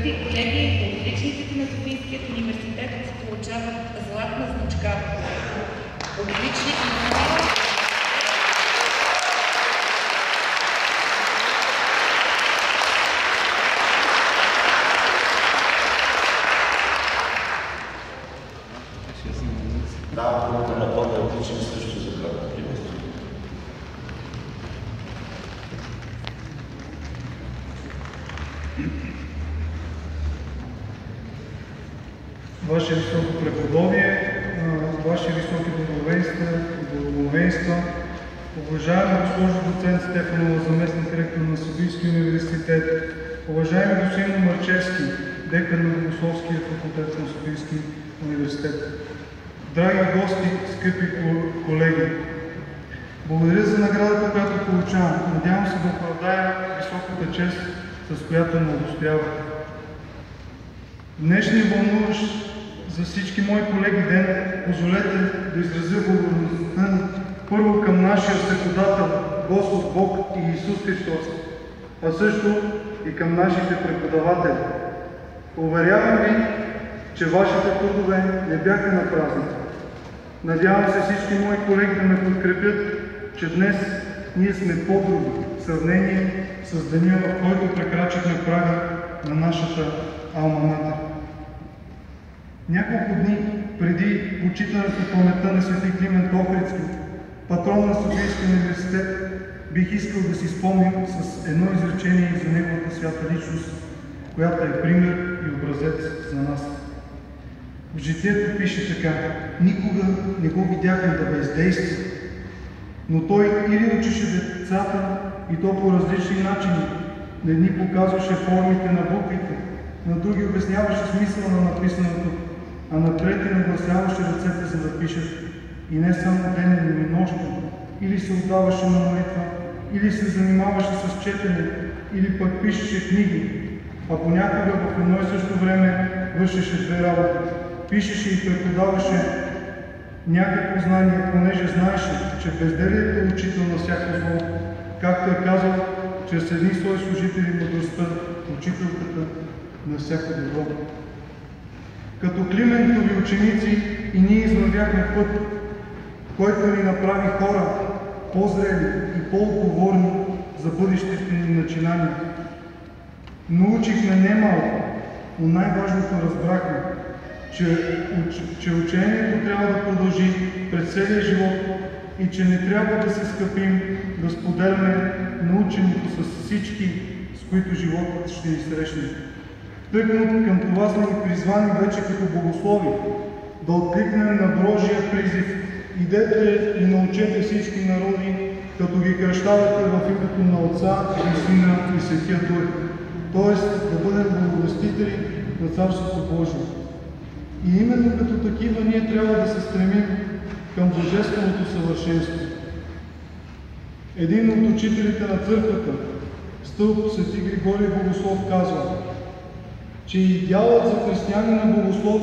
Скъпи колеги, отличниците на Софийският университет получават златна значка. Отличник на Да, думата на Бога е отличен също за кратко приветствие. Ваше високо преподобие, Ваши високи благословенства, уважаема госпожо доцент Стефанова, заместник ректор на Софийския университет, уважаеми господин Марчевски, декан на Богословския факултет на Софийския университет, драги гости, скъпи колеги, благодаря за наградата, която получавам. Надявам се да оправдая високата чест, с която ме удостоява. Днешния вълнуващ за всички мои колеги ден, позволете да изразя благодарността първо към нашия Всеходател, Господ Бог и Исус Христос, а също и към нашите преподаватели. Уверявам ви, че вашите трудове не бяха напразни. Надявам се всички мои колеги да ме подкрепят, че днес ние сме по-други в сравнение с деня, в който прекрачихме прага на нашата алма матер. Няколко дни преди почитането паметта на свети Климент Охридски, патрон на Софийския университет, бих искал да си спомним с едно изречение за неговата свята личност, която е пример и образец за нас. В житието пише така: никога не го видяхме да бездейства, но той или учеше децата, и то по различни начини. На едни показваше формите на буквите, на други обясняваше смисъла на написаното, а на трети нагласяваше ръцете, за да пишат. И не само ден, но и нощно. Или се отдаваше на молитва, или се занимаваше с четене, или пък пишеше книги, а понякога в едно и също време вършеше две работи. Пишеше и преподаваше някакво знание, понеже знаеше, че безделието е учител на всяко зло, както е казал чрез едни свои служители мъдростта, учителката на всяко добро. Като Климентови ученици и ние извървяхме път, който ни направи хора по-зрели и по-отговорни за бъдещите ни начинания. Научихме немалко, но най-важното разбрахме, че учението трябва да продължи през целия живот и че не трябва да се скъпим да споделяме наученото с всички, с които животът ще ни срещне. Тъкмо към това сме ни призвани вече като богослови, да откликнем на Божия призив: идете и научете всички народи, като ги кръщавате в името на Отца и Сина и Светия Дух, т.е. да бъдем благовестители на Царството Божие. И именно като такива ние трябва да се стремим към божественото съвършенство. Един от учителите на църквата, стълб свети Григорий Богослов, казва, че идеалът за християнина богослов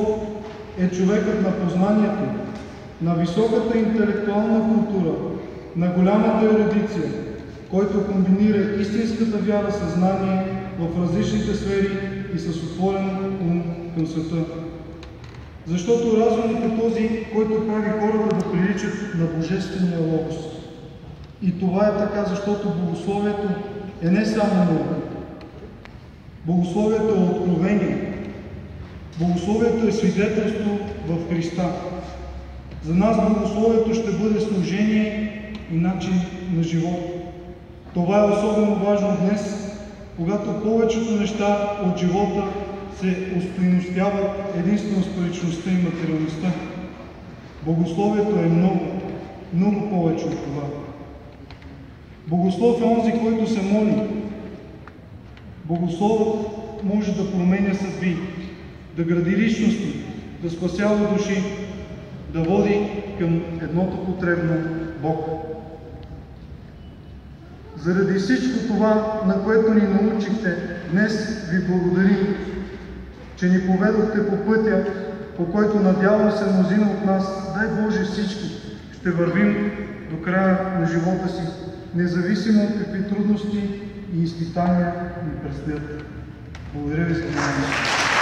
е човекът на познанието, на високата интелектуална култура, на голямата ерудиция, който комбинира истинската вяра със знание в различните сфери и с отворен ум към света. Защото разумът е този, който прави хората да приличат на Божествения логос. И това е така, защото богословието е не само наука. Богословието е откровение. Богословието е свидетелство в Христа. За нас богословието ще бъде служение и начин на живот. Това е особено важно днес, когато повечето неща от живота се остойностяват единствено с паричността и материалността. Богословието е много, много повече от това. Богослов е онзи, който се моли. Богословът може да променя съдби, да гради личности, да спасява души, да води към едното потребно Бог. Заради всичко това, на което ни научихте, днес ви благодарим, че ни поведохте по пътя, по който надявам се мнозина от нас, дай Боже всички, ще вървим до края на живота си, независимо от какви трудности и изпитания ни предстоят. Благодаря ви за вниманието.